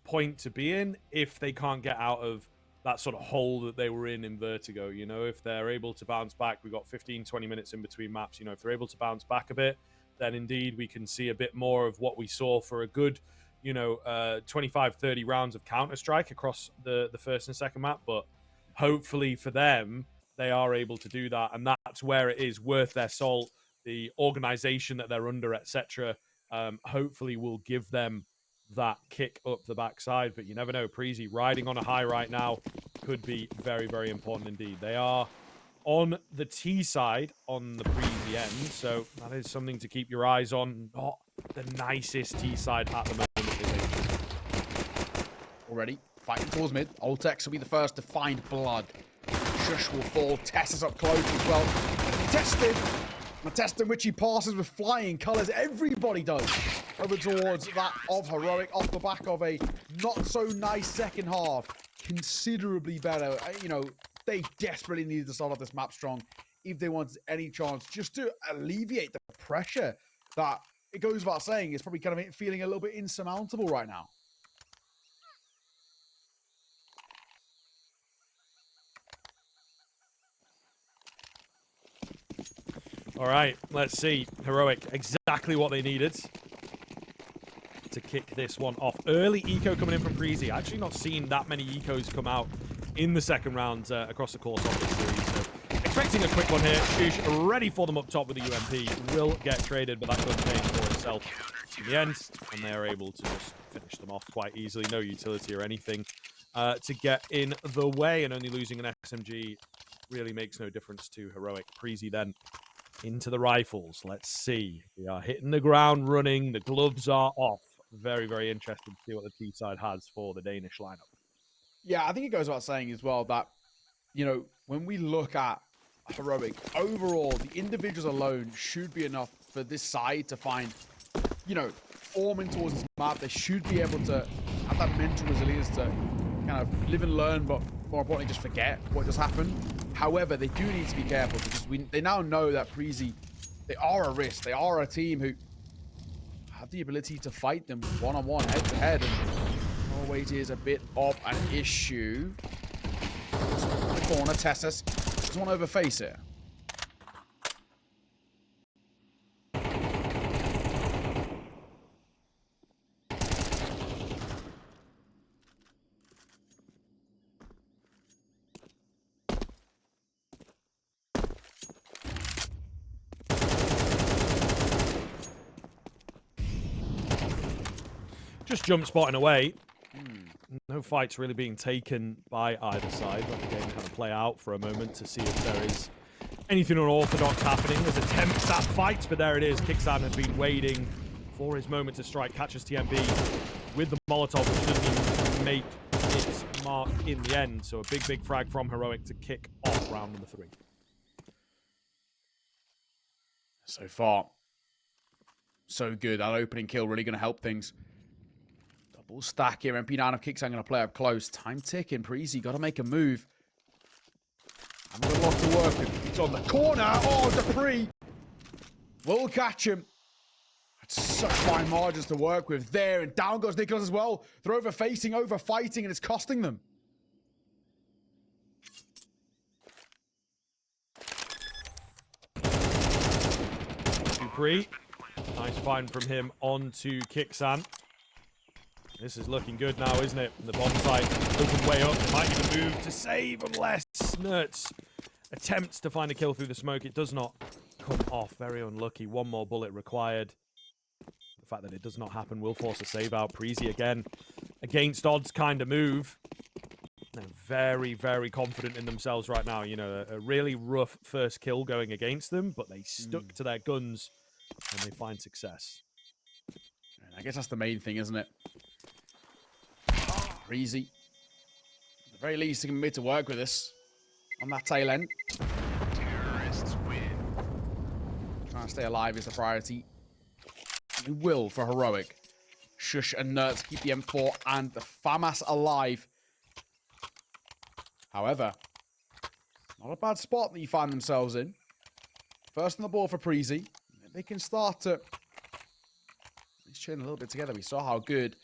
point to be in if they can't get out of that sort of hole that they were in Vertigo. You know, if they're able to bounce back, we've got 15, 20 minutes in between maps. You know, if they're able to bounce back a bit, then indeed we can see a bit more of what we saw for a good, 25, 30 rounds of Counter-Strike across the first and second map. But hopefully for them, they are able to do that. And that's where it is worth their salt. The organization that they're under, etc., hopefully will give them that kick up the backside. But you never know. Preasy riding on a high right now could be very, very important indeed. They are on the T side on the Preasy end, so that is something to keep your eyes on. Not the nicest T side at the moment. Already fighting towards mid. Oltex will be the first to find blood. Sjuush will fall. Tess is up close as well. Tested. A test in which he passes with flying colors. Everybody does. Over towards that of Heroic off the back of a not so nice second half. Considerably better. They desperately needed to start off this map strong if they wanted any chance just to alleviate the pressure that, it goes without saying, is probably kind of feeling a little bit insurmountable right now. All right, let's see. Heroic, exactly what they needed to kick this one off. Early eco coming in from Preasy. Actually not seen that many ecos come out in the second round across the course of this series. So expecting a quick one here. sjuush ready for them up top with the UMP. Will get traded, but that gun paying for itself in the end. And they are able to just finish them off quite easily. No utility or anything to get in the way. And only losing an SMG really makes no difference to Heroic. Preasy then into the rifles. Let's see. We are hitting the ground running. The gloves are off. Very, very interested to see what the T side has for the Danish lineup. Yeah, I think it goes without saying as well that, when we look at Heroic, overall, the individuals alone should be enough for this side to find, forming towards this map. They should be able to have that mental resilience to kind of live and learn, but more importantly, just forget what just happened. However, they do need to be careful because they now know that Preasy, they are a risk. They are a team who have the ability to fight them one-on-one, head-to-head. And always is a bit of an issue. Corner, Tessus doesn't want to overface it. Just jump spotting away. No fights really being taken by either side. Let the game kind of play out for a moment to see if there is anything unorthodox happening. There's attempts at fights, but there it is. Kicksan had been waiting for his moment to strike. Catches TMB with the Molotov, which doesn't even make its mark in the end. So a big, big frag from Heroic to kick off round number 3. So far, so good. That opening kill really going to help things. Double stack here. MP9 of Kicksan going to play up close. Time ticking. Preasy got to make a move. And a lot to work with. He's on the corner. Oh, dupreeh will catch him. That's such fine margins to work with there. And down goes Nicholas as well. They're over-facing, over-fighting, and it's costing them. dupreeh. Nice find from him onto Kicksan. This is looking good now, isn't it? The bomb site open way up. Might even move to save unless Snurts attempts to find a kill through the smoke. It does not come off. Very unlucky. One more bullet required. The fact that it does not happen will force a save out. Preasy again, against odds kind of move. They're very, very confident in themselves right now. A really rough first kill going against them, but they stuck to their guns and they find success. I guess that's the main thing, isn't it? Preasy. At the very least, they can commit to work with us on that tail end. Terrorists win. Trying to stay alive is the priority. They will for Heroic. sjuush and Nerds keep the M4 and the FAMAS alive. However, not a bad spot that you find themselves in. First on the ball for Preasy. They can start to chain a little bit together. We saw how good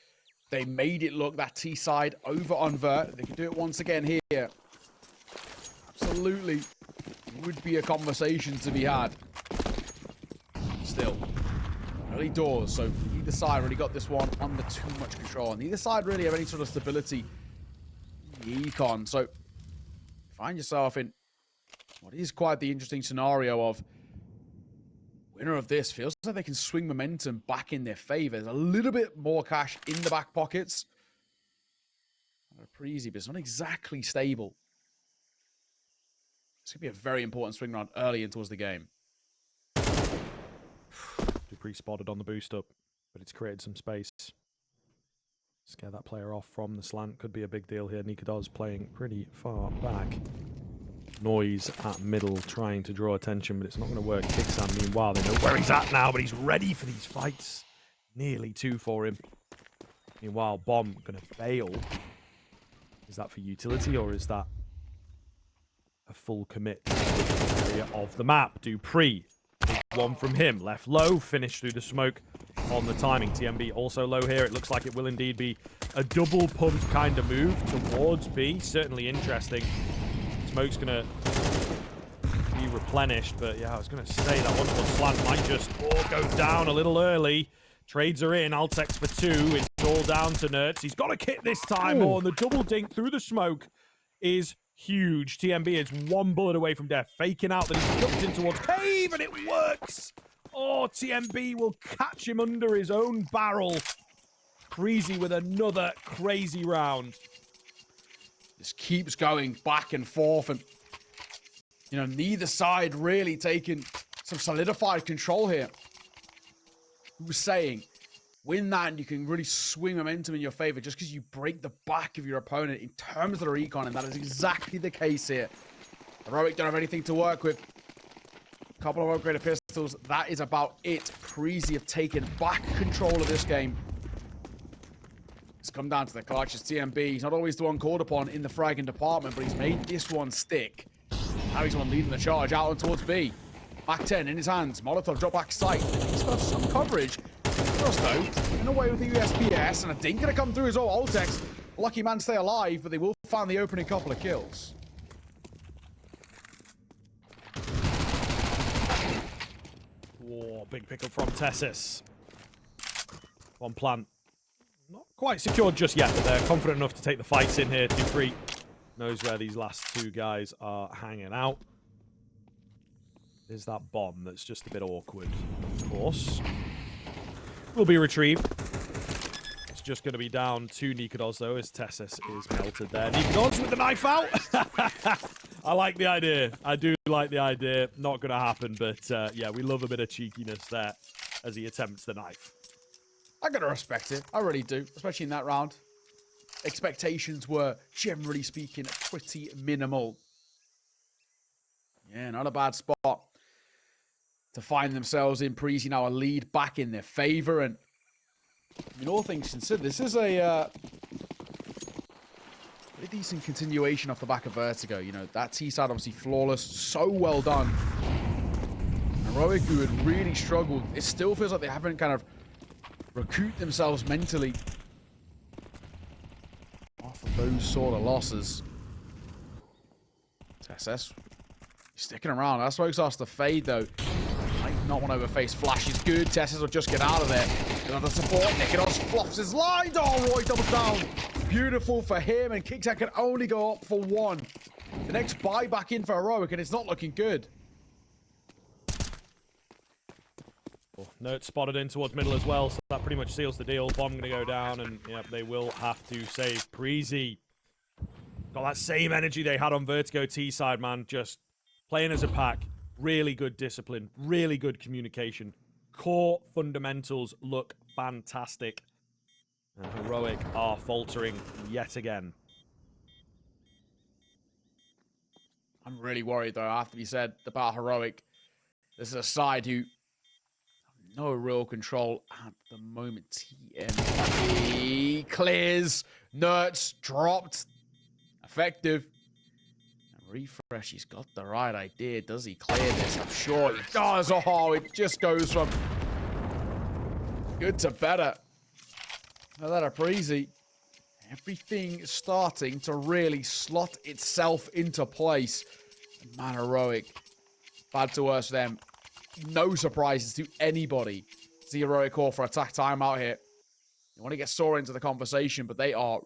They made it look that T side over on Vert. They can do it once again here. Absolutely would be a conversation to be had. Still, early doors, so either side really got this one under too much control. And neither side really have any sort of stability in the econ. So find yourself in what is quite the interesting scenario of winner of this feels like they can swing momentum back in their favor. There's a little bit more cash in the back pockets. Preasy, but it's not exactly stable. It's going to be a very important swing round early in towards the game. dupreeh spotted on the boost up, but it's created some space. Scare that player off from the slant. Could be a big deal here. Nikodos playing pretty far back. Noise at middle, trying to draw attention, but it's not going to work. Kicksam, meanwhile, they know where he's at now, but he's ready for these fights. Nearly 2 for him. Meanwhile, Bomb going to bail. Is that for utility, or is that a full commit to the area of the map? dupreeh, big one from him. Left low, finished through the smoke on the timing. TMB also low here. It looks like it will indeed be a double pump kind of move towards B. Certainly interesting. Smoke's gonna be replenished, but yeah, I was gonna say that one slant might just go down a little early. Trades are in. Altex for 2. It's all down to Nerds. He's got a kit this time, and the double dink through the smoke is huge. TMB is 1 bullet away from death, faking out that he's jumped in towards cave, and it works. Oh, TMB will catch him under his own barrel. Preasy with another crazy round. This keeps going back and forth, and you know, neither side really taking some solidified control here. Who was saying, win that and you can really swing momentum in your favor just because you break the back of your opponent in terms of their econ, and that is exactly the case here. Heroic don't have anything to work with. A couple of upgraded pistols, that is about it. Preasy have taken back control of this game. It's come down to the clutch. It's TMB. He's not always the one called upon in the fragging department, but he's made this one stick. Now he's one leading the charge out and towards B. Back 10 in his hands. Molotov drop back sight. He's got some coverage. First though, in away with the USPS, and a dink gonna come through as well. Altex, lucky man stay alive, but they will find the opening couple of kills. Whoa, big pickup from Tessis. One plant. Not quite secured just yet, but they're confident enough to take the fights in here. dupreeh knows where these last 2 guys are hanging out. There's that bomb that's just a bit awkward, of course. Will be retrieved. It's just going to be down to Nikodos, though, as Tessis is melted there. Nikodos with the knife out! I like the idea. I do like the idea. Not going to happen, but yeah, we love a bit of cheekiness there as he attempts the knife. I gotta respect it. I really do, especially in that round. Expectations were, generally speaking, pretty minimal. Yeah, not a bad spot to find themselves in. Preasy now a lead back in their favor, and in all things considered, this is a pretty decent continuation off the back of Vertigo. You know, that T-side obviously flawless, so well done. Heroic, who had really struggled, it still feels like they haven't kind of recouped themselves mentally off of those sort of losses. SS sticking around. That Smoke's asked to fade, though. Might not want to overface. Flash is good. Tessis will just get out of there. Another support. Nikodos flops his line. Oh, Roy doubles down. Beautiful for him, and Kicksack can only go up for 1. The next buy back in for Heroic, and it's not looking good. Nerd spotted in towards middle as well, so that pretty much seals the deal. Bomb going to go down, and yep, they will have to save. Preasy got that same energy they had on Vertigo T-side, man. Just playing as a pack. Really good discipline. Really good communication. Core fundamentals look fantastic. And Heroic are faltering yet again. I'm really worried, though, after we said about Heroic. This is a side who no real control at the moment. TMB clears. Nerds dropped. Effective. And refresh. He's got the right idea. Does he clear this? I'm sure he does. Oh, it just goes from good to better. Now that Preasy, everything is starting to really slot itself into place. Man, Heroic, bad to worse for them. No surprises to anybody. It's the Heroic call for attack timeout here. You want to get Sora into the conversation, but they are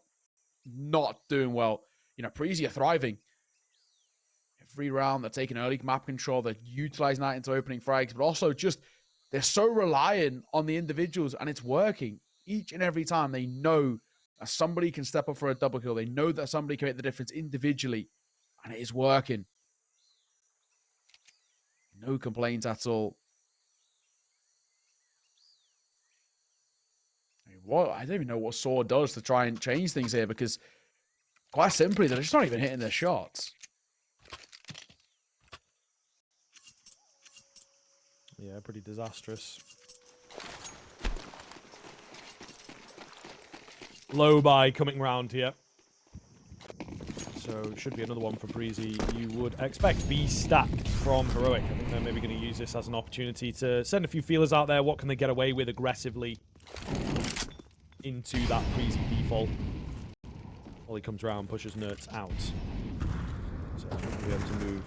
not doing well. You know, Preasy are thriving. Every round, they're taking early map control. They're utilizing that into opening frags, but also just they're so reliant on the individuals, and it's working. Each and every time they know that somebody can step up for a double kill. They know that somebody can make the difference individually, and it is working. No complaints at all. What? I don't even know what Sword does to try and change things here, because quite simply, they're just not even hitting their shots. Yeah, pretty disastrous. Low buy coming round here. So it should be another one for Preasy. You would expect B stack from Heroic. I think they're maybe going to use this as an opportunity to send a few feelers out there. What can they get away with aggressively into that Preasy default? Ollie comes around, pushes Nerds out. So we'll be able to move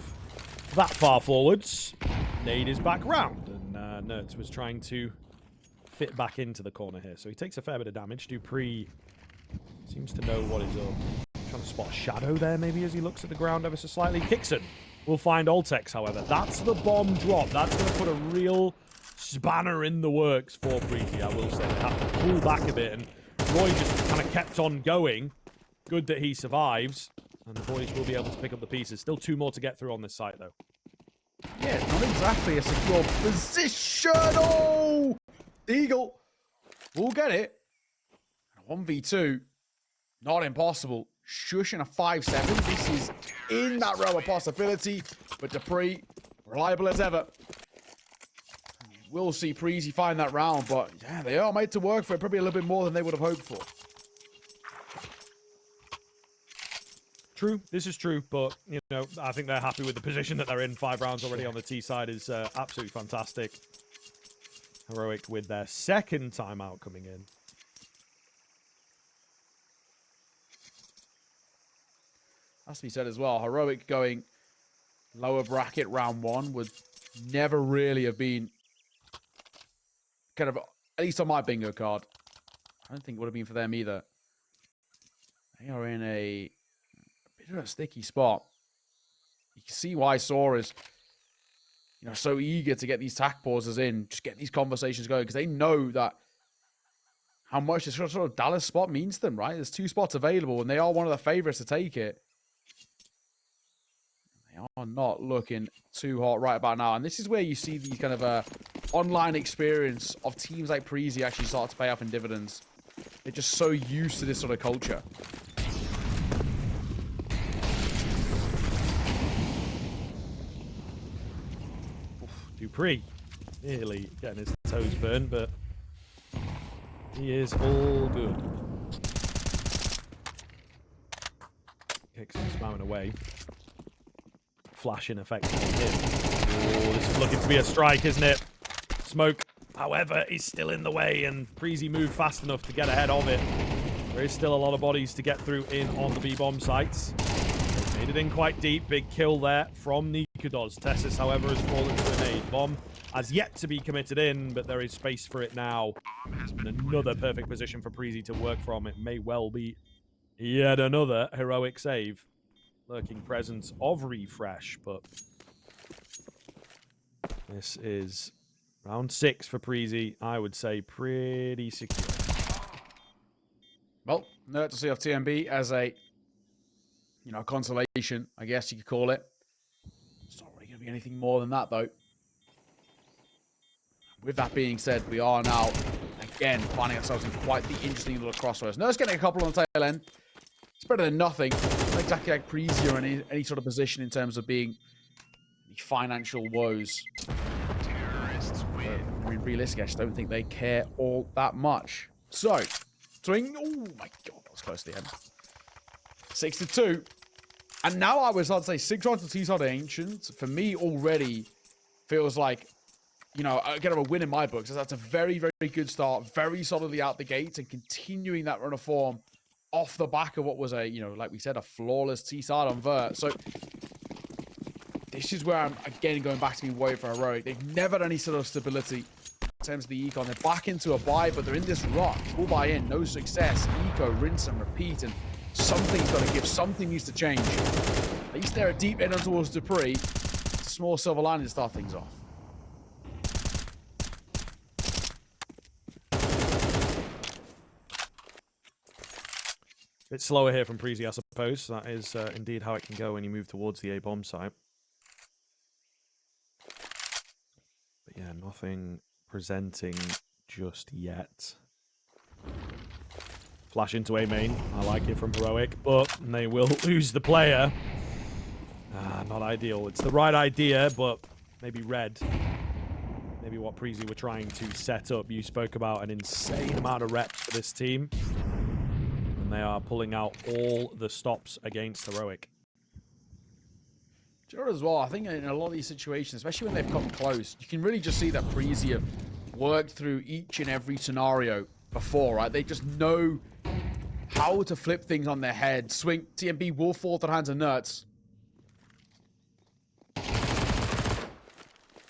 that far forwards. Nade is back round, and Nerds was trying to fit back into the corner here. So he takes a fair bit of damage. dupreeh seems to know what is up. Trying to spot a shadow there, maybe, as he looks at the ground ever so slightly. Kixon will find Altex, however. That's the bomb drop. That's going to put a real spanner in the works for Preasy, I will say. They have to pull back a bit, and Roy just kind of kept on going. Good that he survives, and the boys will be able to pick up the pieces. Still 2 more to get through on this site, though. Yeah, not exactly a secure position. Oh! Eagle will get it. 1v2. Not impossible. Sjuush in a 5-7. This is in that realm of possibility. But dupreeh, reliable as ever. We'll see Preasy find that round. But yeah, they are made to work for it. Probably a little bit more than they would have hoped for. True, this is true, but, you know, I think they're happy with the position that they're in. 5 rounds already on the T side is absolutely fantastic. Heroic with their second timeout coming in. Has to be said as well, Heroic going lower bracket round 1 would never really have been kind of, at least on my bingo card. I don't think it would have been for them either. They are in a bit of a sticky spot. You can see why Sora is, you know, so eager to get these tack pauses in, just get these conversations going, because they know that how much this sort of Dallas spot means to them, right? There's 2 spots available, and they are one of the favorites to take it. They are not looking too hot right about now, and this is where you see these kind of online experience of teams like Preasy actually start to pay off in dividends. They're just so used to this sort of culture. dupreeh nearly getting his toes burned, but he is all good. Kicks and spamming away. Flash in effect on him. Oh, this is looking to be a strike, isn't it? Smoke, however, is still in the way, and Preasy moved fast enough to get ahead of it. There is still a lot of bodies to get through in on the B-bomb sites. They've made it in quite deep. Big kill there from Nikodos. Tessus, however, has fallen to a nade. Bomb has yet to be committed in, but there is space for it now. And another perfect position for Preasy to work from. It may well be yet another heroic save. Lurking presence of Refresh, but this is round 6 for Preasy. I would say pretty secure. Well, no to see off TMB as a, you know, consolation, I guess you could call it. It's not really going to be anything more than that, though. With that being said, we are now, again, finding ourselves in quite the interesting little crossroads. Nurse getting a couple on the tail end. It's better than nothing. Not exactly like Preasy or any sort of position in terms of being the financial woes. I mean, realistically, I just don't think they care all that much. So, swing. Oh my god, that was close to the end. 6-2. And now I would start to say 6 rounds to T-Side Ancient, for me already feels like you know, kind of a win in my books. That's a very, very good start, very solidly out the gates, and continuing that run of form off the back of what was a, you know, like we said, a flawless T-side on Vert. So this is where I'm, again, going back to being worried for Heroic. They've never had any sort of stability in terms of the econ. They're back into a buy, but they're in this rut. Full buy in, no success. Eco, rinse and repeat, and something's got to give. Something needs to change. At least they're a deep end on towards dupreeh. Small silver lining to start things off. Bit slower here from Preasy, I suppose. That is indeed how it can go when you move towards the A-bomb site. But yeah, nothing presenting just yet. Flash into A main. I like it from Heroic, but they will lose the player. Not ideal. It's the right idea, but maybe red. Maybe what Preasy were trying to set up. You spoke about an insane amount of reps for this team. And they are pulling out all the stops against Heroic. Sure as well. I think in a lot of these situations, especially when they've come close, you can really just see that Preasy have worked through each and every scenario before, right? They just know how to flip things on their head. Swing, TMB will fall to the hands of Nerds.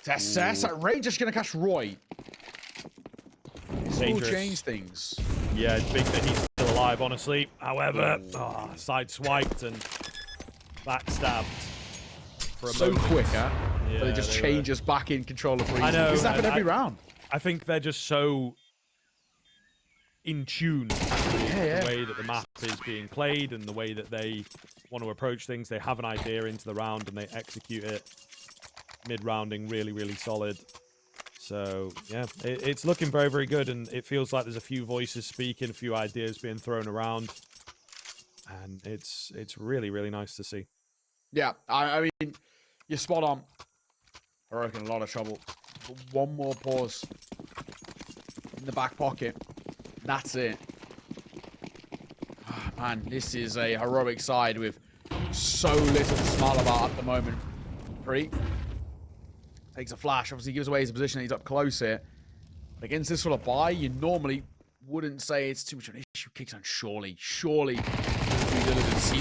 Tess, Ray just going to catch Roy. This will change things. Yeah, it's big that he's still alive, honestly. However, sideswiped and backstabbed. For a so moment. quick, huh? Yeah, but it just changes back in control of Preasy. I know. This happens every round. I think they're just so in tune with the way that the map is being played and the way that they want to approach things. They have an idea into the round and they execute it mid-rounding really, really solid. So, yeah, it's looking very, very good, and it feels like there's a few voices speaking, a few ideas being thrown around, and it's really, really nice to see. Yeah, I mean, you're spot on. Heroic in a lot of trouble. But one more pause in the back pocket. That's it. Oh, man, this is a Heroic side with so little to smile about at the moment. Pre takes a flash. Obviously, gives away his position. He's up close here. But against this sort of buy, you normally wouldn't say it's too much of an issue. Kicks on surely. He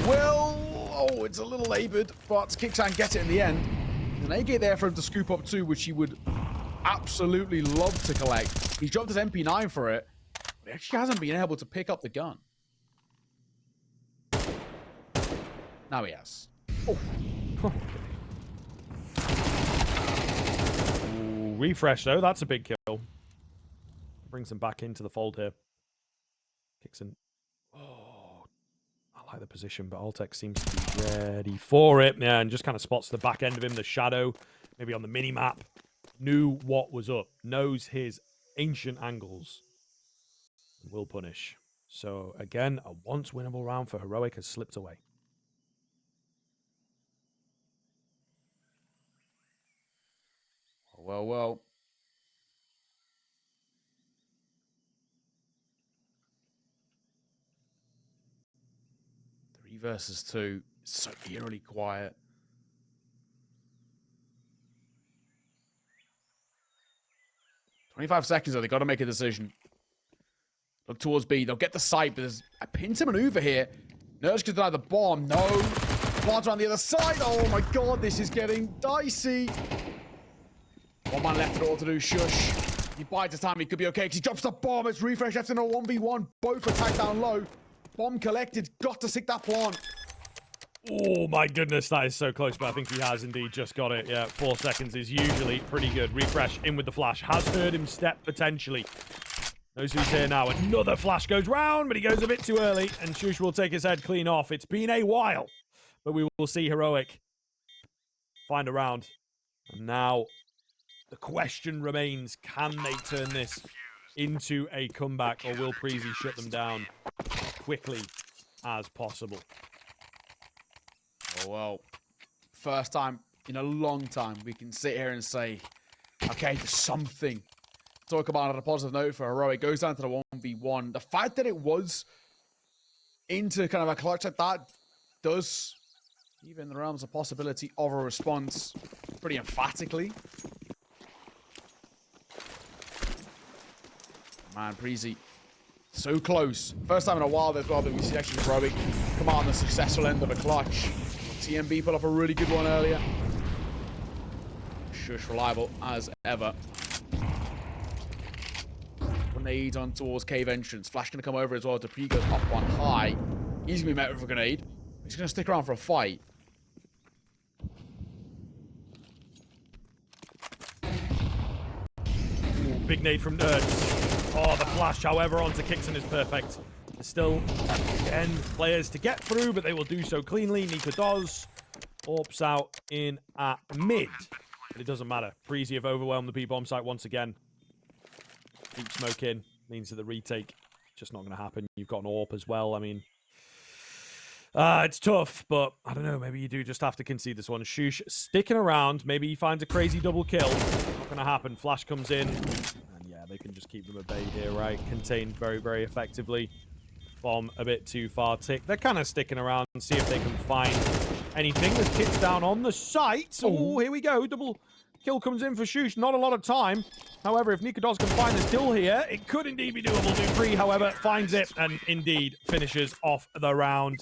will. Oh, it's a little labored, but Kicksan gets it in the end. An AK there for him to scoop up too, which he would absolutely love to collect. He's dropped his MP9 for it, but he actually hasn't been able to pick up the gun. Now he has. Oh. Ooh, refresh, though. That's a big kill. Brings him back into the fold here. Kicks in. Oh, I like the position, but Altec seems to be ready for it. Yeah, and just kind of spots the back end of him, the shadow, maybe on the mini-map. Knew what was up. Knows his ancient angles. And will punish. So, again, a once winnable round for Heroic has slipped away. Well. 3 versus 2. So eerily quiet. "25 seconds, though. They got to make a decision. Look towards B. They'll get the site, but there's a pincer maneuver here. Nurse could deny the bomb. No. Plants around the other side. Oh my god, this is getting dicey. One man left it all to do. Sjuush. He bides his time. He could be okay because he drops the bomb. It's refresh left in a 1v1. Both attack down low. Bomb collected. Got to stick that plant. Oh my goodness, that is so close, but I think he has indeed just got it. Yeah, 4 seconds is usually pretty good. Refresh in with the flash. Has heard him step potentially. Knows who's here now. Another flash goes round, but he goes a bit too early, and Sjuush will take his head clean off. It's been a while, but we will see Heroic find a round. And now the question remains, can they turn this into a comeback, or will Preasy shut them down as quickly as possible? Oh, well. First time in a long time we can sit here and say, okay, there's something. Talk about it on a positive note for Heroic. Goes down to the 1v1. The fact that it was into kind of a clutch like that does, even in the realms of possibility of a response, pretty emphatically. Man, Preasy, so close. First time in a while as well that we see actually Heroic come out on the successful end of a clutch. TMB put up a really good one earlier. Sjuush reliable as ever. Grenade on towards cave entrance. Flash going to come over as well. dupreeh goes up one high. He's going to be met with a grenade. He's going to stick around for a fight. Ooh, big nade from Nerds. Oh, the flash, however, onto Kixon is perfect. There's still, again, players to get through, but they will do so cleanly. Nika does. Orps out in at mid. But it doesn't matter. Preasy have overwhelmed the B-bomb site once again. Deep smoke in. Means that the retake just not going to happen. You've got an AWP as well. I mean, it's tough, but I don't know. Maybe you do just have to concede this one. sjuush sticking around. Maybe he finds a crazy double kill. Not going to happen. Flash comes in. And yeah, they can just keep them at bay here, right? Contained very, very effectively. Bomb a bit too far tick. They're kind of sticking around and see if they can find anything. There's kits down on the site. Oh, here we go. Double kill comes in for sjuush. Not a lot of time. However, if Nikados can find this kill here, it could indeed be doable. dupreeh, however, finds it and indeed finishes off the round.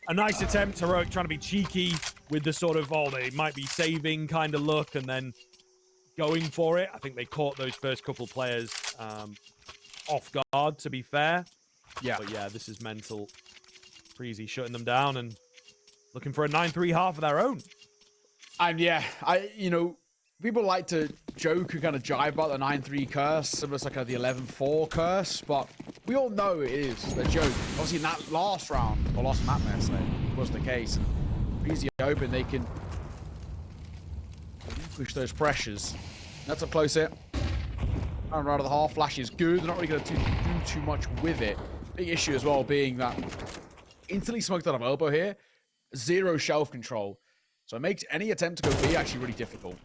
A nice attempt. Heroic trying to be cheeky with the sort of, oh, they might be saving kind of look and then going for it. I think they caught those first couple players off guard, to be fair. Yeah. But yeah, this is mental. Preasy shutting them down and looking for a 9-3 half of their own. And yeah, people like to joke and kind of jive about the 9-3 curse, similar to like the 11-4 curse, but we all know it is a joke. Obviously, in that last round, or last map, let's say, was the case. And Preasy hoping they can push those pressures. That's up close here. Round of the half, flash is good. They're not really going to do too much with it. Big issue as well being that instantly smoked out of elbow here, zero shelf control. So it makes any attempt to go B actually really difficult.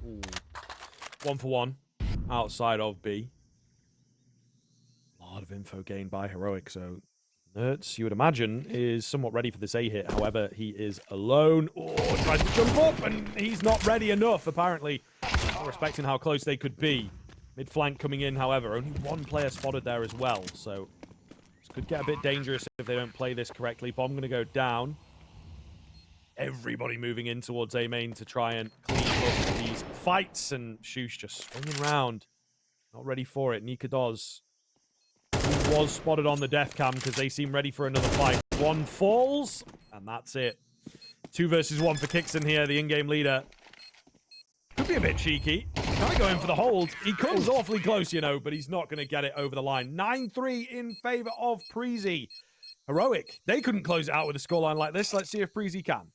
Ooh. 1 for 1 outside of B. A lot of info gained by Heroic, so Nerds, you would imagine, is somewhat ready for this A hit. However, he is alone. Oh, tries to jump up, and he's not ready enough, apparently. Not respecting how close they could be. Mid flank coming in, however. Only one player spotted there as well, so this could get a bit dangerous if they don't play this correctly. Bomb going to go down. Everybody moving in towards A main to try and clean up these fights, and sjuush just swinging around. Not ready for it. Nika does. Was spotted on the death cam because they seem ready for another fight. One falls, and that's it. 2 versus 1 for Kixon here, the in-game leader. Could be a bit cheeky. Trying to go in for the hold. He comes awfully close, but he's not going to get it over the line. 9-3 in favor of Preasy. Heroic, they couldn't close it out with a scoreline like this. Let's see if Preasy can.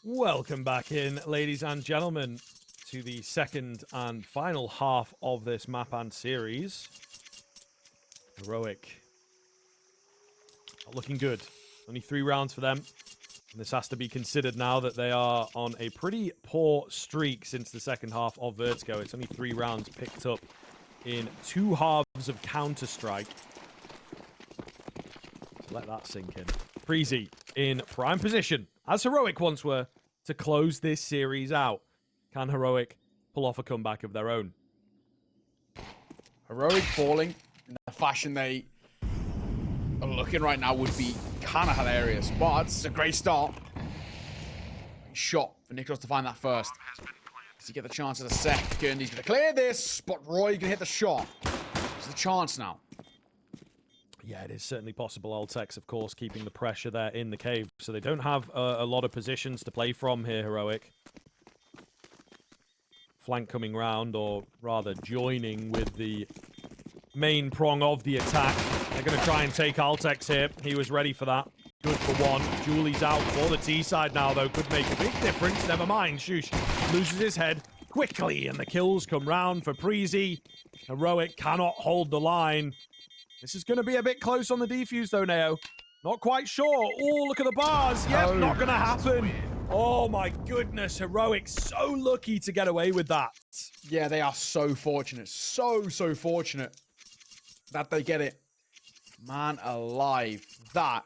Welcome back in, ladies and gentlemen, to the second and final half of this map and series. Heroic. Not looking good. Only 3 rounds for them. And this has to be considered now that they are on a pretty poor streak since the second half of Vertigo. It's only 3 rounds picked up in 2 halves of Counter-Strike. So let that sink in. Preasy in prime position, as Heroic once were, to close this series out. Can Heroic pull off a comeback of their own? Heroic falling in the fashion they are looking right now would be kind of hilarious, but it's a great start. Great shot for Nikos to find that first. Does he get the chance at a second? He's going to clear this, but Roy can hit the shot. It's a chance now. Yeah, it is certainly possible. Ultex, of course, keeping the pressure there in the cave. So they don't have a lot of positions to play from here, Heroic. Flank coming round, or rather joining with the main prong of the attack. They're going to try and take Ultex here. He was ready for that. Good for one. Julie's out for the T side now, though. Could make a big difference. Never mind. sjuush loses his head quickly, and the kills come round for Preasy. Heroic cannot hold the line. This is going to be a bit close on the defuse, though, Neo. Not quite sure. Oh, look at the bars. Yep, not going to happen. Oh, my goodness. Heroic so lucky to get away with that. Yeah, they are so fortunate. So fortunate that they get it. Man alive. That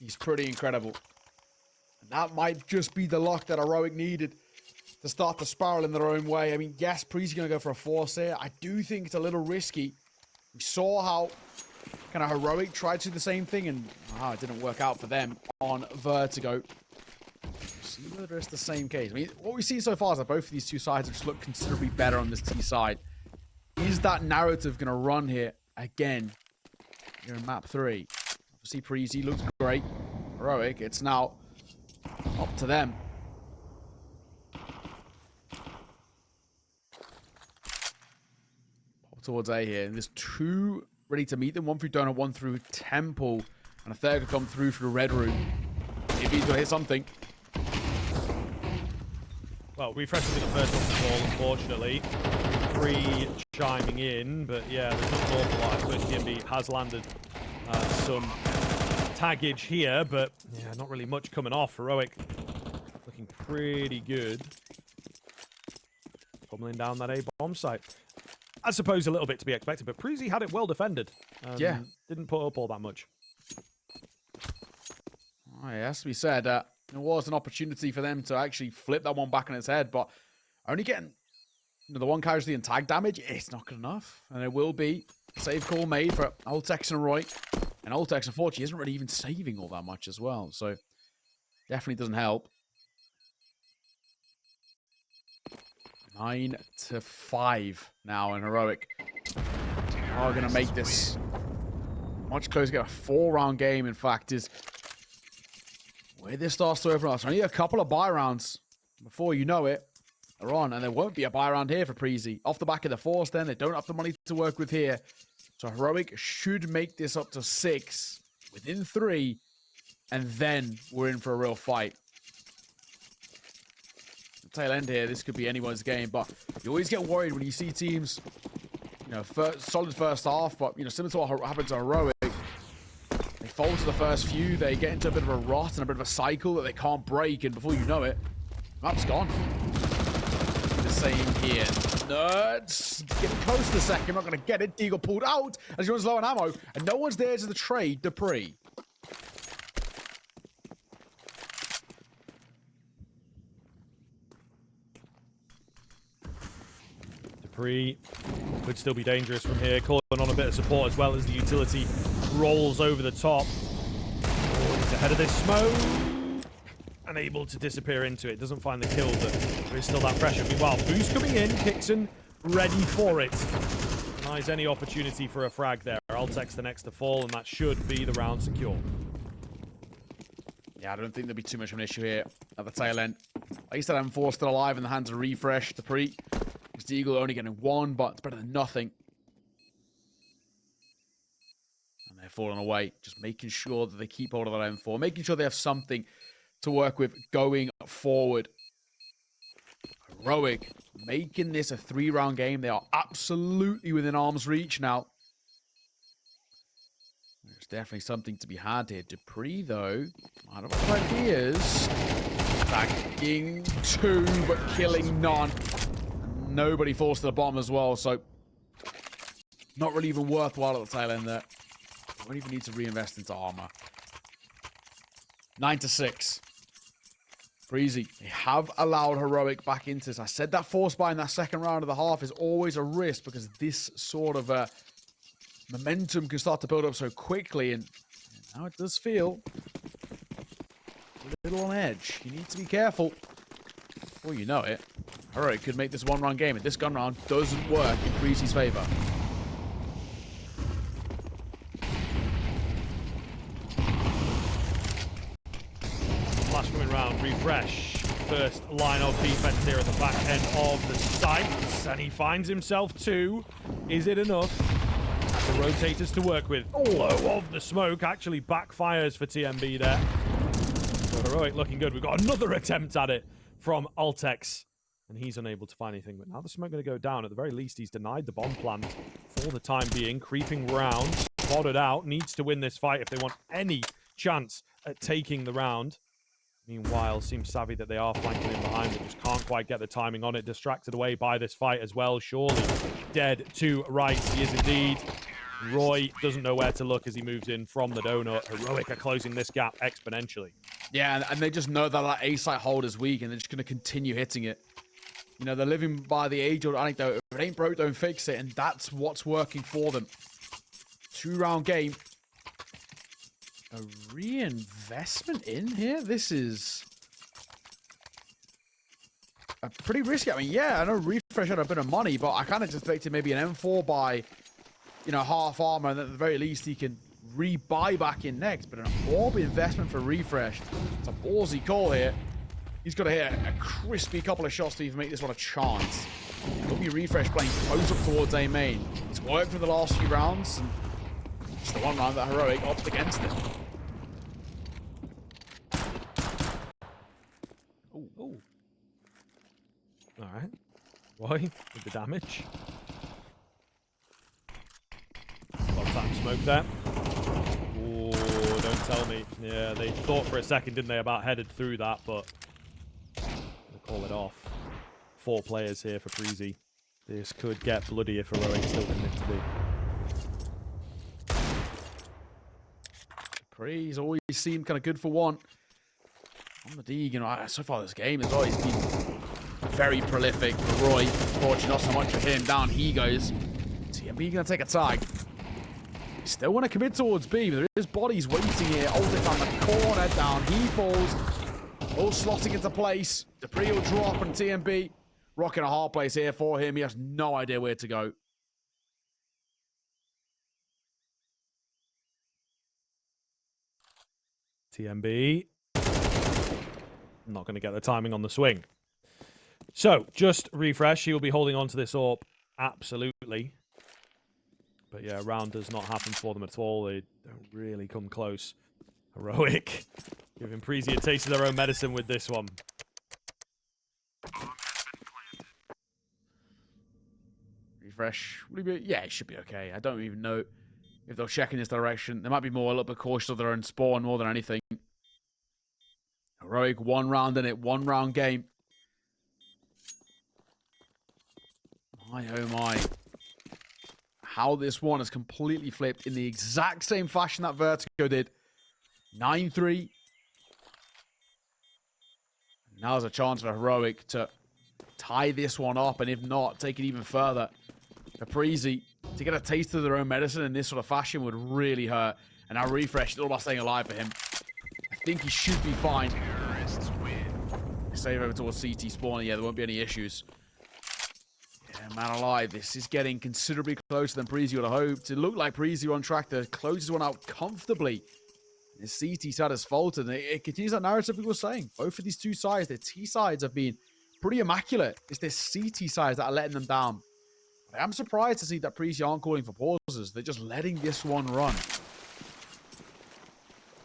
is pretty incredible. And that might just be the luck that Heroic needed to start to spiral in their own way. I mean, yes, Preasy's going to go for a force here. I do think it's a little risky. We saw how kind of Heroic tried to do the same thing, and it didn't work out for them on Vertigo. See whether it's the same case. I mean, what we've seen so far is that both of these two sides have just looked considerably better on this T side. Is that narrative going to run here again here in map 3? Obviously, Preasy looks great. Heroic, it's now up to them. Pop towards A here, and there's 2 ready to meet them. 1 through Donut, 1 through Temple, and a third could come through the Red Room. If he's going to hit something. Well, refreshing to the first one to fall, unfortunately. 3 chiming in, but yeah, there's not an awful lot. First GMB has landed some taggage here, but yeah, not really much coming off. Heroic looking pretty good. Pummeling down that A bomb site. I suppose a little bit to be expected, but Preasy had it well defended. Yeah. Didn't put up all that much. Oh, it has to be said, there was an opportunity for them to actually flip that one back on its head, but only getting the 1 casualty and tag damage, it's not good enough. And it will be a save call made for Ultex and Roy. And Ultex, unfortunately, isn't really even saving all that much as well, so definitely doesn't help. 9-5 now, and Heroic are going to make this much closer. Get a 4-round game, in fact, is where this starts to open up. So only a couple of buy rounds before you know it. They're on, and there won't be a buy round here for Preasy. Off the back of the force, then they don't have the money to work with here. So Heroic should make this up to 6 within 3, and then we're in for a real fight. Tail end here, this could be anyone's game, but you always get worried when you see teams, solid first half, but similar to what happened to Heroic, they fall to the first few, they get into a bit of a rot and a bit of a cycle that they can't break, and before you know it, map's gone. The same here. Nerds getting close to the second, not going to get it. Deagle pulled out as he runs low on ammo, and no one's there to the trade dupreeh. dupreeh could still be dangerous from here, calling on a bit of support as well as the utility rolls over the top. Oh, he's ahead of this smoke. Unable to disappear into it. Doesn't find the kill, but there is still that pressure. Meanwhile, boost coming in. Kixon ready for it. Denies any opportunity for a frag there. Ultex the next to fall, and that should be the round secure. Yeah, I don't think there'll be too much of an issue here at the tail end. At least that M4 still alive in the hands of Refresh. dupreeh. Because the Eagle only getting 1, but it's better than nothing. And they're falling away. Just making sure that they keep hold of that M4. Making sure they have something to work with going forward. Heroic making this a 3-round game. They are absolutely within arm's reach now. There's definitely something to be had here. dupreeh, though, might have ideas. Attacking 2, but killing none. Nobody falls to the bottom as well, so not really even worthwhile at the tail end there. Don't even need to reinvest into armor. 9-6. Preasy, they have allowed Heroic back into this. I said that force buy in that second round of the half is always a risk because this sort of momentum can start to build up so quickly, and now it does feel a little on edge. You need to be careful. Well, you know it. Heroic could make this one-round game, and this gun round doesn't work in Preasy's favor. Flash coming round, refresh. First line of defense here at the back end of the sights, and he finds himself 2. Is it enough? The rotators to work with. Low of the smoke actually backfires for TMB there. So Heroic looking good. We've got another attempt at it from Altex, and he's unable to find anything. But now the smoke going to go down. At the very least, he's denied the bomb plant for the time being. Creeping round, spotted out, needs to win this fight if they want any chance at taking the round. Meanwhile, seems savvy that they are flanking in behind, but just can't quite get the timing on it. Distracted away by this fight as well. Surely dead to rights. He is indeed. Roy doesn't know where to look as he moves in from the donut. Heroic are closing this gap exponentially. Yeah, and they just know that A-site hold is weak, and they're just going to continue hitting it. You know, they're living by the age-old anecdote. If it ain't broke, don't fix it, and that's what's working for them. 2-round game. A reinvestment in here? This is a pretty risky. I mean, yeah, I know refresh had a bit of money, but I kind of just expected maybe an M4 by, you know, half armor, and at the very least he can re-buy back in next. But an orb investment for refresh. It's a ballsy call here. He's got to hit a crispy couple of shots to even make this one a chance. It'll be refresh playing close up towards A main. It's worked for the last few rounds, and it's the one round that Heroic opted against it. Ooh. All right. Roy with the damage. A lot of time smoke there. Oh, don't tell me. Yeah, they thought for a second, didn't they, about headed through that, but they call it off. 4 players here for Preasy. This could get bloody if Heroic still commit to be. He's always seemed kind of good for one. On the D, you know, so far this game has always been very prolific for Roy. Unfortunately, not so much for him. Down he goes. TMB gonna take a tag. Still want to commit towards B, but there is bodies waiting here. Altic on the corner, down he falls. All slotting into place. dupreeh will drop, and TMB rocking a hard place here for him. He has no idea where to go. TMB. Not going to get the timing on the swing. So, just refresh. He will be holding on to this AWP. Absolutely. But yeah, round does not happen for them at all. They don't really come close. Heroic. Giving Preasy a taste of their own medicine with this one. Refresh. Yeah, it should be okay. I don't even know if they'll check in this direction. They might be more a little bit cautious of their own spawn more than anything. Heroic, 1 round in it. 1 round game. My, oh my. How this one has completely flipped in the exact same fashion that Vertigo did. 9-3. Now there's a chance for Heroic to tie this one up, and if not, take it even further. For Preasy, to get a taste of their own medicine in this sort of fashion would really hurt. And now Refresh is all about staying alive for him. I think he should be fine. Save over towards CT spawning. Yeah, there won't be any issues. Yeah, man alive. This is getting considerably closer than Preasy would have hoped. It looked like Preasy were on track to close this one out comfortably. The CT side has faltered, and it continues that narrative we were saying. Both of these two sides, their T sides have been pretty immaculate. It's their CT sides that are letting them down. But I'm surprised to see that Preasy aren't calling for pauses. They're just letting this one run.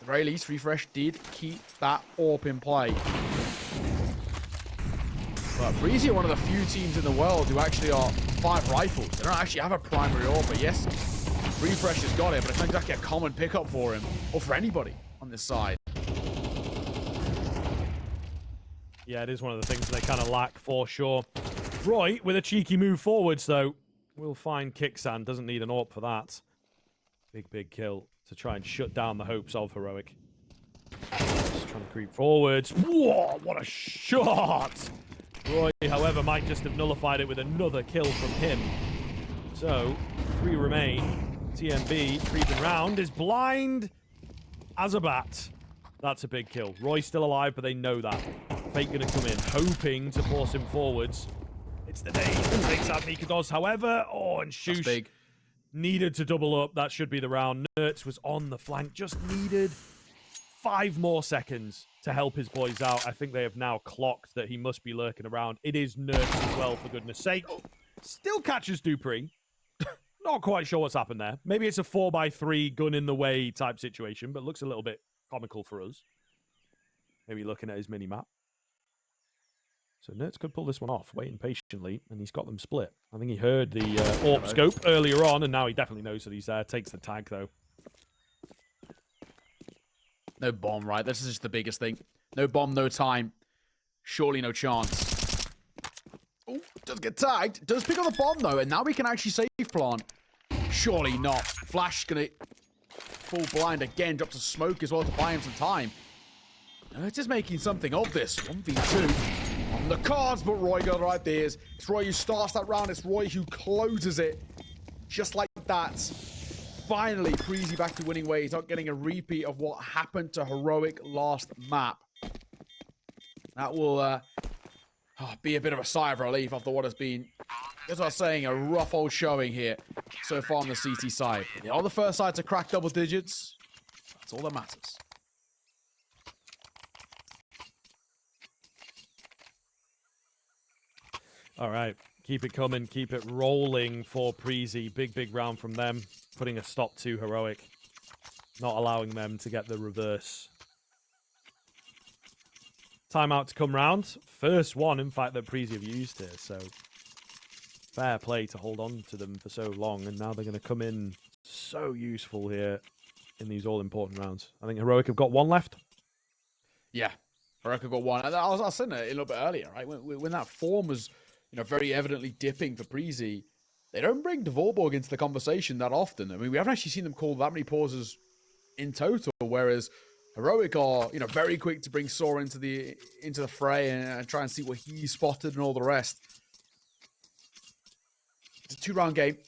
the very least, Refresh did keep that AWP in play. But Preasy are one of the few teams in the world who actually are 5 rifles. They don't actually have a primary AWP, but yes, Refresh has got it, but it's not exactly a common pickup for him, or for anybody on this side. Yeah, it is one of the things they kind of lack for sure. Roy, with a cheeky move forwards, though, will find Kicksan. Doesn't need an AWP for that. Big kill to try and shut down the hopes of Heroic. Just trying to creep forwards. Whoa, what a shot! Roy, however, might just have nullified it with another kill from him. So, 3 remain. TMB creeping round is blind as a bat. That's a big kill. Roy's still alive, but they know that. Fake gonna come in, hoping to force him forwards. It's the day. Takes out Nikados, however. Oh, and sjuush needed to double up. That should be the round. Nertz was on the flank. Just needed 5 more seconds to help his boys out. I think they have now clocked that he must be lurking around. It is Nertz as well, for goodness sake. Still catches dupreeh. Not quite sure what's happened there. Maybe it's a 4x3 gun in the way type situation, but looks a little bit comical for us. Maybe looking at his mini-map. So Nertz could pull this one off, waiting patiently, and he's got them split. I think he heard the AWP scope earlier on, and now he definitely knows that he's there. Takes the tag, though. No bomb, right? This is just the biggest thing. No bomb, no time. Surely no chance. Oh, does get tagged. Does pick up the bomb, though, and now we can actually save plant. Surely not. Flash gonna fall blind again. Drops a smoke as well to buy him some time. Nertz is making something of this. 1v2. On the cards, but Roy got the right ideas. It's Roy who starts that round. It's Roy who closes it. Just like that. Finally, Preasy back to winning ways. Not getting a repeat of what happened to Heroic last map. That will be a bit of a sigh of relief after what has been, as I was saying, a rough old showing here so far on the CT side. They are the first side to crack double digits. That's all that matters. All right. Keep it coming. Keep it rolling for Preasy. Big round from them. Putting a stop to Heroic. Not allowing them to get the reverse. Timeout to come round. First one, in fact, that Preasy have used here. So, fair play to hold on to them for so long. And now they're going to come in so useful here in these all-important rounds. I think Heroic have got 1 left. Yeah. Heroic have got 1. I was saying it a little bit earlier, right? When that form was, very evidently dipping for Preasy, they don't bring Dvorborg into the conversation that often. I mean, we haven't actually seen them call that many pauses in total, whereas Heroic are, very quick to bring Saw into the fray and try and see what he spotted and all the rest. It's a 2-round game.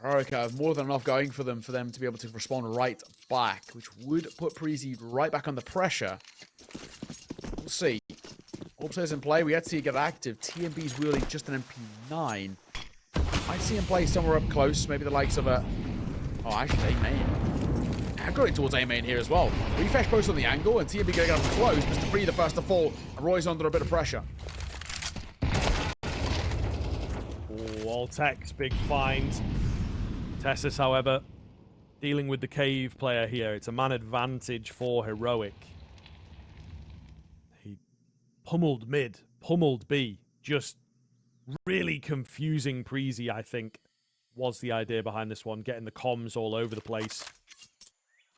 Heroic have more than enough going for them to be able to respond right back, which would put Preasy right back under pressure. We'll see. AWP's in play. We had to see it get active. TMB's wielding just an MP9. I'd see him play somewhere up close. Maybe the likes of a... Oh, actually, A-main. I've got it towards A-main here as well. Refresh post on the angle, and TMB getting up close. Mr. dupreeh the first to fall, and Roy's under a bit of pressure. Oh, All-Tech's big find. Tessus, however, dealing with the cave player here. It's a man advantage for Heroic. He pummeled mid, pummeled B. Just really confusing Preasy, I think, was the idea behind this one. Getting the comms all over the place.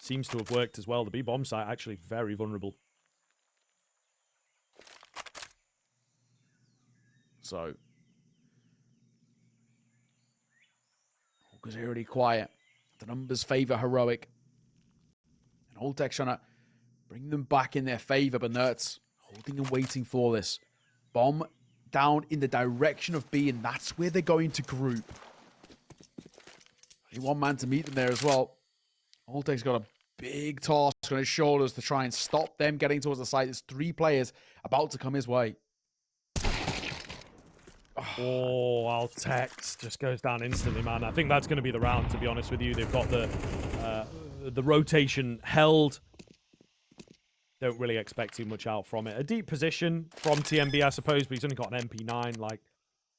Seems to have worked as well. The B-bomb site actually very vulnerable. So, Hawkers are already quiet. The numbers favor Heroic. And All-Tech's trying to bring them back in their favor, but Nertz holding and waiting for this. Bomb down in the direction of B, and that's where they're going to group. Only 1 man to meet them there as well. All-Tech's got a big task on his shoulders to try and stop them getting towards the site. There's 3 players about to come his way. Oh, All-Tech just goes down instantly, man. I think that's going to be the round, to be honest with you. They've got the rotation held. Don't really expect too much out from it. A deep position from TMB, I suppose, but he's only got an MP9. Like,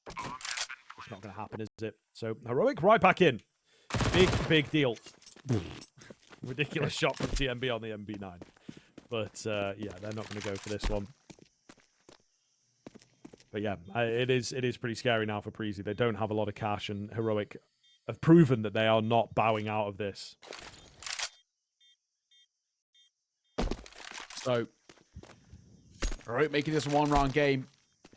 it's not going to happen, is it? So, Heroic right back in. Big deal. Ridiculous shot from TMB on the MB9. But yeah, they're not going to go for this one. But yeah, it is pretty scary now for Preasy. They don't have a lot of cash, and Heroic have proven that they are not bowing out of this. So, Heroic making this a one-round game.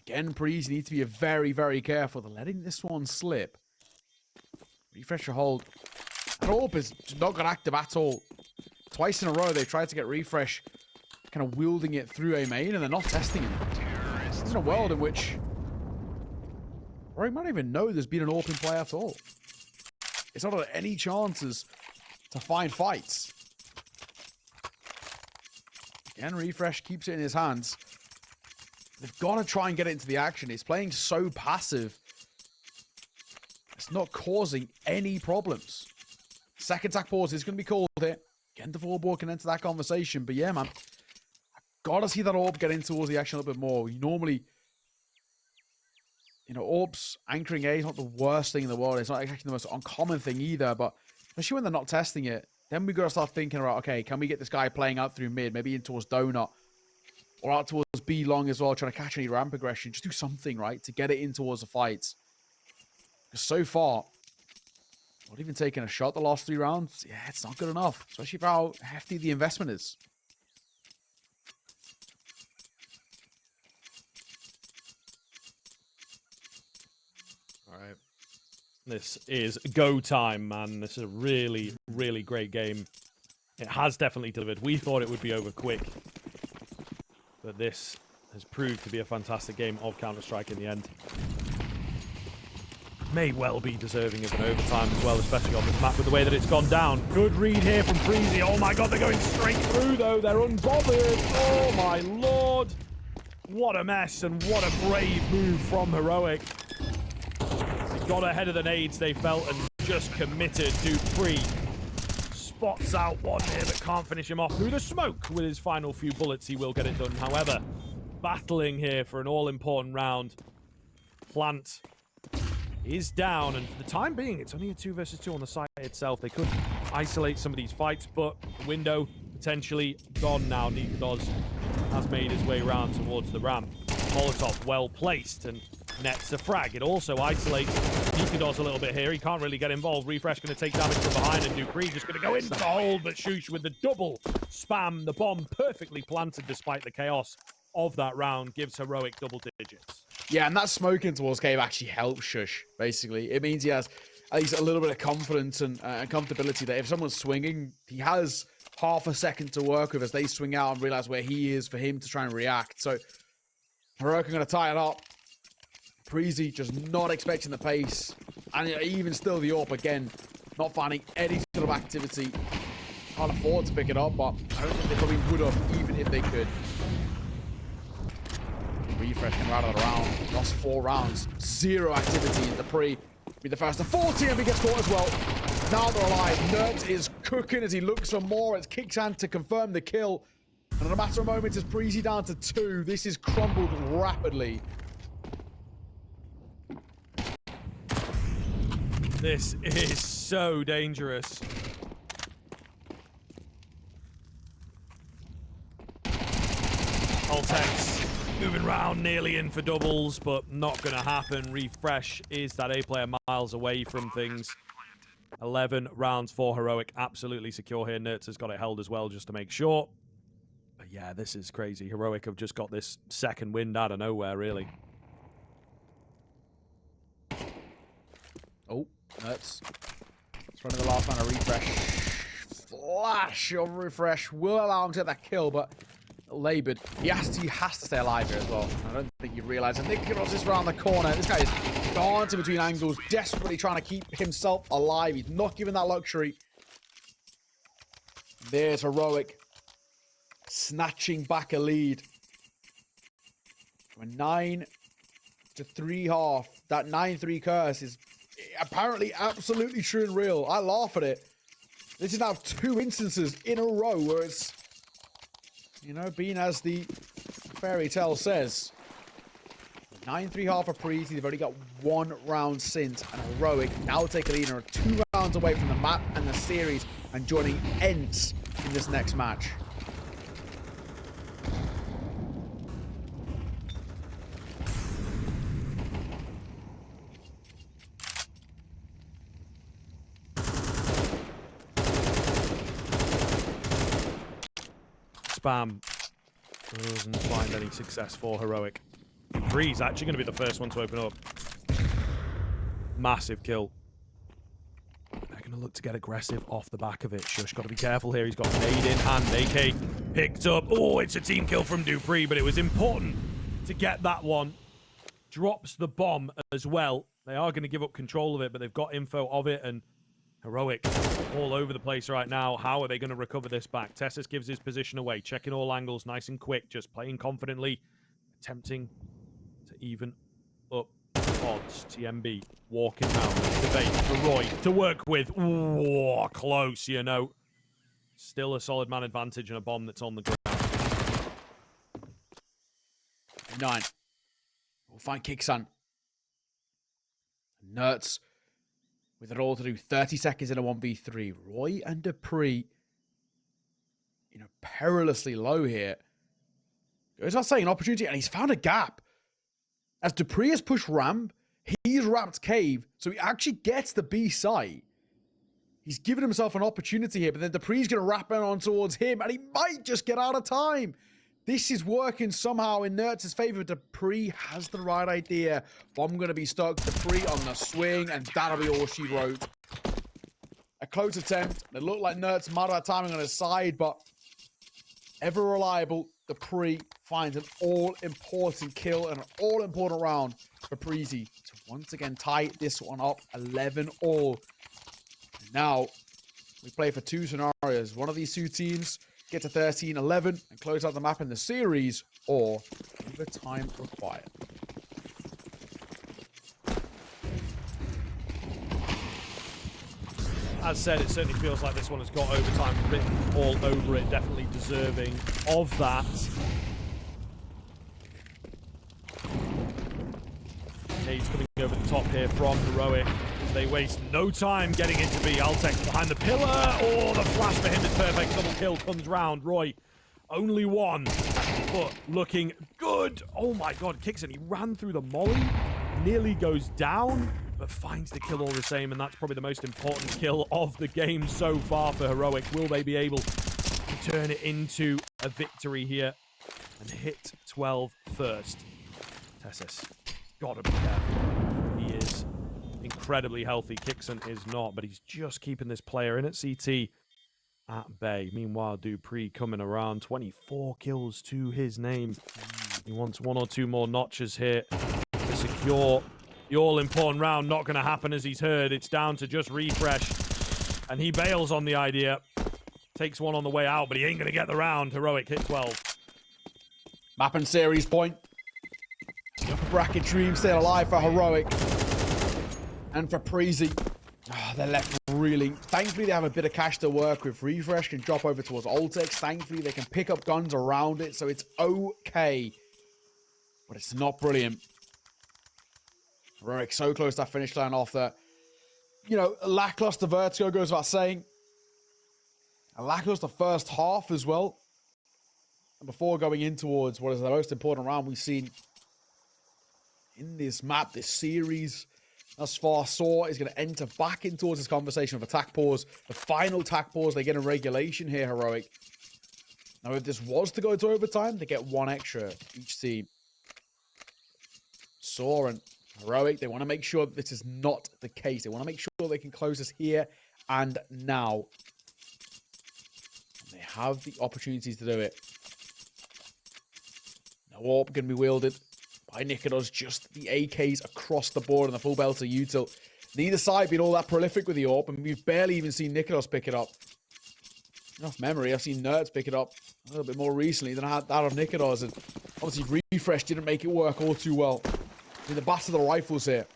Again, Preasy need to be very, very careful. They're letting this one slip. Refresh your hold. And Orb is not got active at all. Twice in a row, they tried to get Refresh kind of wielding it through a main, and they're not testing him. This is in a world in which Heroic might not even know there's been an AWP in play at all. It's not had any chances to find fights. Again, Refresh keeps it in his hands. They've got to try and get it into the action. He's playing so passive. It's not causing any problems. Second attack pause is going to be called here. Again, the forward can enter that conversation. But yeah, man, I've got to see that Orb get in towards the action a little bit more. You normally, you know, Orbs anchoring A is not the worst thing in the world. It's not exactly the most uncommon thing either. But especially when they're not testing it, then we've got to start thinking about, okay, can we get this guy playing out through mid, maybe in towards Donut, or out towards B long as well, trying to catch any ramp aggression. Just do something, right, to get it in towards the fights. Because so far, not even taking a shot the last 3 rounds, yeah, it's not good enough. Especially for how hefty the investment is. All right. This is go time, man. This is a really, really great game. It has definitely delivered. We thought it would be over quick. But this has proved to be a fantastic game of Counter-Strike in the end. May well be deserving of an overtime as well, especially on this map with the way that it's gone down. Good read here from Preasy. Oh my god, they're going straight through though. They're unbothered. Oh my lord. What a mess, and what a brave move from Heroic. They got ahead of the nades, they felt, and just committed. dupreeh spots out one here, but can't finish him off through the smoke. With his final few bullets, he will get it done. However, battling here for an all-important round. Plant is down, and for the time being, it's only a 2 versus 2 on the site itself. They could isolate some of these fights, but the window potentially gone now. Nikados has made his way around towards the ramp. Molotov well placed and nets a frag. It also isolates Nikados a little bit here. He can't really get involved. Refresh going to take damage from behind, and dupreeh just going to go into the hole, but sjuush with the double spam. The bomb perfectly planted despite the chaos of that round gives Heroic double digits. Yeah, and that smoking towards cave actually helps sjuush, basically. It means he has at least a little bit of confidence and comfortability that if someone's swinging, he has half a second to work with as they swing out and realize where he is for him to try and react. So, Heroic are going to tie it up. Preasy just not expecting the pace. And even still, the AWP again, not finding any sort of activity. Can't afford to pick it up, but I don't think they probably would have, even if they could. Refresh can out of the round. Lost 4 rounds. 0 activity in dupreeh. Be the first to 40, and he gets caught as well. Now they're alive. Nert is cooking as he looks for more. It's Kicksan to confirm the kill. And in a matter of moments, it's Preasy down to 2. This is crumbled rapidly. This is so dangerous. Altex moving around, nearly in for doubles, but not going to happen. Refresh is that A player miles away from things. 11 rounds for Heroic. Absolutely secure here. Nertz has got it held as well just to make sure. But yeah, this is crazy. Heroic have just got this second wind out of nowhere, really. Oh, Nertz. It's running the last man of Refresh. Flash of Refresh will allow him to get that kill, but labored. He has to stay alive here as well. I don't think you realize it. Nikados is around the corner. This guy is dancing between angles, desperately trying to keep himself alive. He's not given that luxury. There's Heroic snatching back a lead. From a 9 to 3.5. That 9-3 curse is apparently absolutely true and real. I laugh at it. This is now 2 instances in a row where it's, you know, being as the fairy tale says. 9-3 for Preasy. They've only got 1 round since, and Heroic now take a lead and are 2 rounds away from the map and the series and joining Ents in this next match. Spam doesn't find any success for Heroic. dupreeh's actually going to be the first one to open up. Massive kill. They're going to look to get aggressive off the back of it. sjuush got to be careful here. He's got nade in hand. AK picked up. Oh, it's a team kill from dupreeh, but it was important to get that one. Drops the bomb as well. They are going to give up control of it, but they've got info of it, and Heroic all over the place right now. How are they going to recover this back? Tessus gives his position away, checking all angles, nice and quick, just playing confidently, attempting to even up odds. TMB walking down the bait for Roy to work with. Ooh, close, you know. Still a solid man advantage and a bomb that's on the ground. 9. We'll find Kixan. Nerds with it all to do. 30 seconds in a 1v3. Roy and dupreeh, you know, perilously low here. Goes without saying, an opportunity, and he's found a gap. As dupreeh has pushed ramp, he's wrapped cave, so he actually gets the B site. He's given himself an opportunity here, but then dupreeh's going to wrap it on towards him, and he might just get out of time. This is working somehow in Nerds' favor. dupreeh has the right idea. Bomb going to be stuck. dupreeh on the swing, and that'll be all she wrote. A close attempt. It looked like Nerds might have had timing on his side, but ever reliable, dupreeh finds an all-important kill and an all-important round for Preasy to once again tie this one up 11-all. Now, we play for 2 scenarios. One of these 2 teams get to 13-11 and close out the map in the series, or overtime required. As said, it certainly feels like this one has got overtime written all over it, definitely deserving of that. Nade's coming over the top here from Heroic. They waste no time getting into B. Altex behind the pillar. Oh, the flash for him is perfect. Double kill comes round. Roy, only one, but looking good. Oh my God, Kixan, he ran through the molly, nearly goes down, but finds the kill all the same, and that's probably the most important kill of the game so far for Heroic. Will they be able to turn it into a victory here and hit 12 first? Tessus, gotta be careful. He is incredibly healthy. Kixan is not, but he's just keeping this player in at CT at bay. Meanwhile, dupreeh coming around. 24 kills to his name. He wants 1 or 2 more notches here to secure the all-important round. Not going to happen, as he's heard. It's down to just refresh, and he bails on the idea. Takes one on the way out, but he ain't going to get the round. Heroic hit 12. Map and series point. The upper bracket dream still alive for Heroic. And for Preasy, they're left reeling. Thankfully, they have a bit of cash to work with. Refresh can drop over towards Altex. Thankfully, they can pick up guns around it, so it's okay. But it's not brilliant. Heroic so close to that finish line off that, you know, a lackluster vertigo goes without saying. A lackluster first half as well. And before going in towards what is the most important round we've seen in this map, this series thus far, Saw is going to enter back in towards this conversation of attack pause. The final attack pause, they get a regulation here, Heroic. Now, if this was to go to overtime, they get 1 extra each team. Saw and Heroic, they want to make sure that this is not the case. They want to make sure they can close this here and now. And they have the opportunities to do it. No AWP going to be wielded by Nikodos, just the AKs across the board and the full belter util. Neither side being all that prolific with the AWP, and we've barely even seen Nikodos pick it up. Enough memory, I've seen Nerds pick it up a little bit more recently than I had that of Nikodos, and obviously Refresh didn't make it work all too well. I mean, the bat of the rifles here.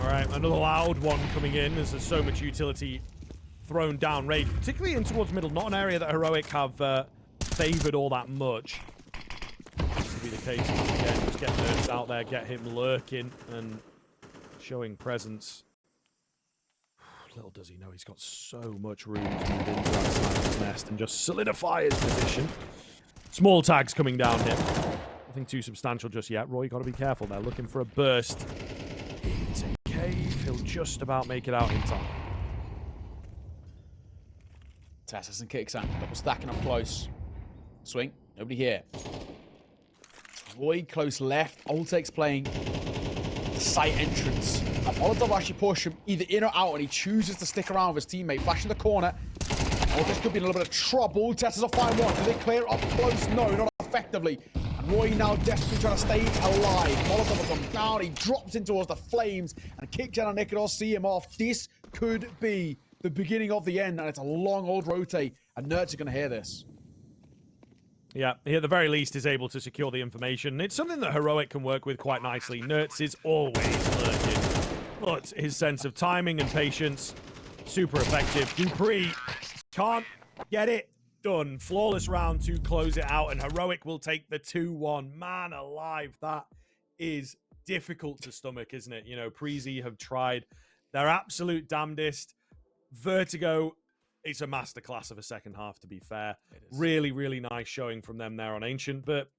All right, another loud one coming in as there's so much utility thrown down range, particularly in towards middle, not an area that Heroic have favored all that much. This will be the case again, just get Nerds out there, get him lurking, and showing presence. Little does he know he's got so much room to move into that sniper's nest and just solidify his position. Small tags coming down here. Nothing too substantial just yet. Roy, got to be careful there. Looking for a burst into cave. He'll just about make it out in time. Tessus and Kicksan, double stacking up close. Swing, nobody here. Roy close left. Oltek's playing site entrance. And Molotov actually push him either in or out, and he chooses to stick around with his teammate. Flash in the corner. Oltek could be in a little bit of trouble. Tessus will find one. Do they clear it up close? No, not effectively. And Roy now desperately trying to stay alive. Molotov will come down. He drops in towards the flames, and Kicksan and Nikodor see him off. This could be the beginning of the end, and it's a long old rotate, and Nerds are going to hear this. Yeah, he at the very least is able to secure the information. It's something that Heroic can work with quite nicely. Nertz is always lurking, but his sense of timing and patience, super effective. dupreeh can't get it done. Flawless round to close it out, and Heroic will take the 2-1. Man alive, that is difficult to stomach, isn't it? You know, Preasy have tried their absolute damnedest. Vertigo, it's a masterclass of a second half, to be fair. Really, really nice showing from them there on Ancient, but